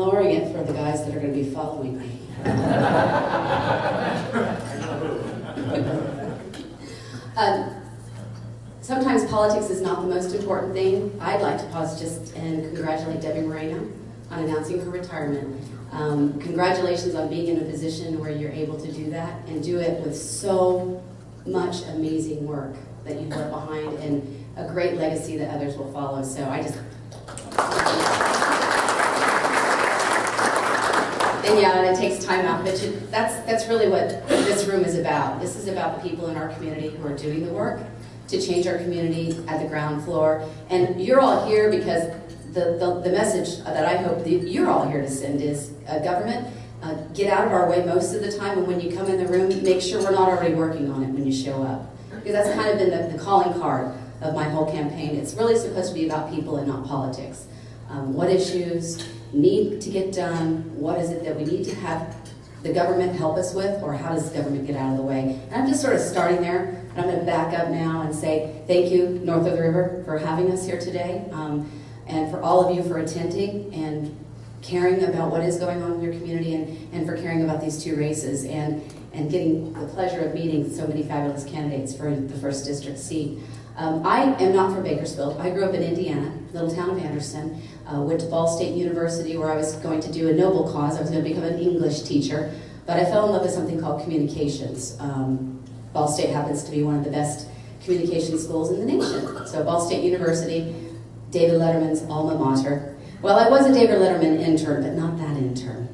lowering it for the guys that are going to be following me. Sometimes politics is not the most important thing. I'd like to pause just and congratulate Debbie Moreno on announcing her retirement. Congratulations on being in a position where you're able to do that and do it with so much amazing work that you've left behind and a great legacy that others will follow. So I just... And yeah, and it takes time out, but that's really what this room is about. This is about the people in our community who are doing the work to change our community at the ground floor. And you're all here because the message that I hope that you're all here to send is government, get out of our way most of the time, and when you come in the room, make sure we're not already working on it when you show up. Because that's kind of been the calling card of my whole campaign. It's really supposed to be about people and not politics. What issues need to get done? What is it that we need to have the government help us with, or how does the government get out of the way? And I'm just sort of starting there, and I'm going to back up now and say thank you, north of the river, for having us here today, and for all of you for attending and caring about what is going on in your community, and for caring about these two races, and getting the pleasure of meeting so many fabulous candidates for the 1st District seat. I am not from Bakersfield. I grew up in Indiana, little town of Anderson. Went to Ball State University where I was going to do a noble cause. I was going to become an English teacher, but I fell in love with something called communications. Ball State happens to be one of the best communication schools in the nation. So Ball State University, David Letterman's alma mater. Well, I was a David Letterman intern, but not that intern.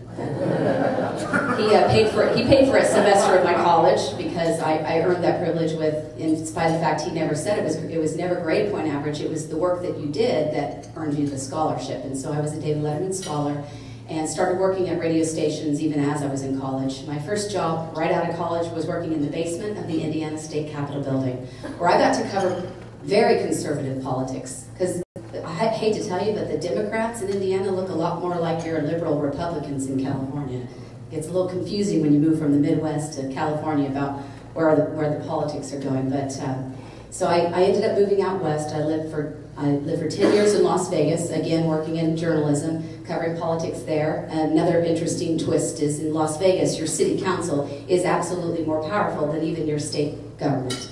He paid for a semester of my college because I earned that privilege with, in spite of the fact he never said it was never grade point average. It was the work that you did that earned you the scholarship. And so I was a David Letterman scholar and started working at radio stations even as I was in college. My first job right out of college was working in the basement of the Indiana State Capitol building, where I got to cover very conservative politics. Because I hate to tell you, but the Democrats in Indiana look a lot more like your liberal Republicans in California. It's a little confusing when you move from the Midwest to California about where the politics are going. But so I ended up moving out west. I lived for 10 years in Las Vegas, again working in journalism, covering politics there. Another interesting twist is in Las Vegas, your city council is absolutely more powerful than even your state government.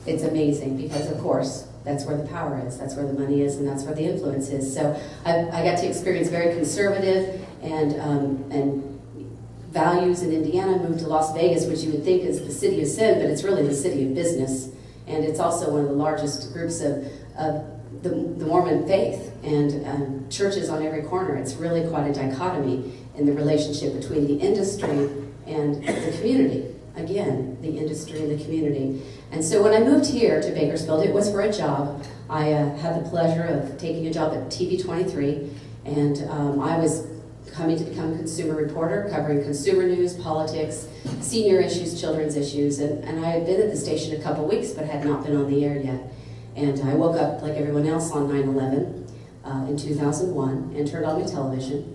It's amazing because, of course, that's where the power is, that's where the money is, and that's where the influence is. So I got to experience very conservative and values in Indiana, moved to Las Vegas, which you would think is the city of sin, but it's really the city of business. And it's also one of the largest groups of the Mormon faith and churches on every corner. It's really quite a dichotomy in the relationship between the industry and the community. Again, the industry and the community. And so when I moved here to Bakersfield, it was for a job. I had the pleasure of taking a job at TV23, and I was coming to become a consumer reporter, covering consumer news, politics, senior issues, children's issues, and I had been at the station a couple weeks, but had not been on the air yet. And I woke up like everyone else on 9/11 in 2001 and turned on my television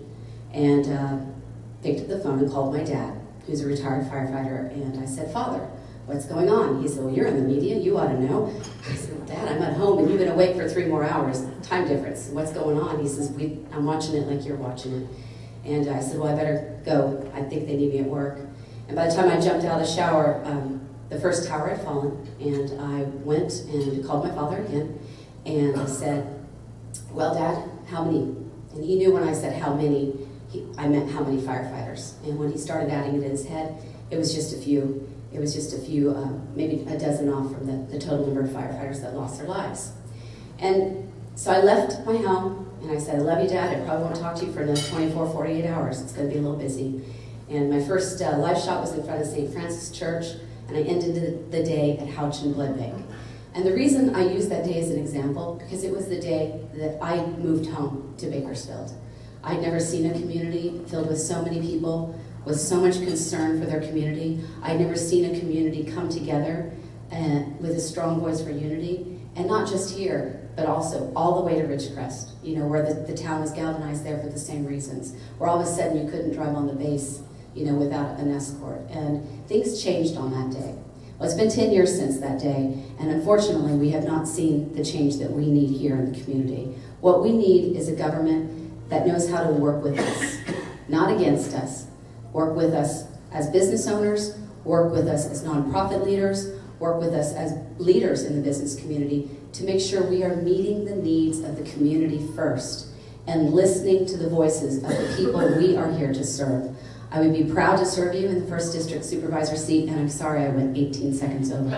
and picked up the phone and called my dad, who's a retired firefighter, and I said, "Father, what's going on?" He said, "Well, you're in the media, you ought to know." I said, "Well, Dad, I'm at home and you've been awake for 3 more hours. Time difference, what's going on?" He says, "I'm watching it like you're watching it." And I said, "Well, I better go. I think they need me at work." And by the time I jumped out of the shower, the first tower had fallen, and I went and called my father again, and I said, "Well, Dad, how many?" And he knew when I said how many, I meant how many firefighters. And when he started adding it in his head, it was just a few. It was just a few, maybe a dozen off from the total number of firefighters that lost their lives. And so I left my home, and I said, "I love you, Dad. I probably won't talk to you for another 24, 48 hours. It's going to be a little busy." And my first live shot was in front of St. Francis Church, and I ended the day at Houchin Blood Bank. And the reason I use that day as an example, because it was the day that I moved home to Bakersfield. I'd never seen a community filled with so many people, with so much concern for their community. I'd never seen a community come together with a strong voice for unity, and not just here, but also all the way to Ridgecrest, you know, where the town was galvanized there for the same reasons, where all of a sudden you couldn't drive on the base, you know, without an escort. And things changed on that day. Well, it's been 10 years since that day, and unfortunately we have not seen the change that we need here in the community. What we need is a government that knows how to work with us, not against us. Work with us as business owners, work with us as nonprofit leaders, work with us as leaders in the business community to make sure we are meeting the needs of the community first and listening to the voices of the people we are here to serve. I would be proud to serve you in the 1st District Supervisor seat, and I'm sorry I went 18 seconds over.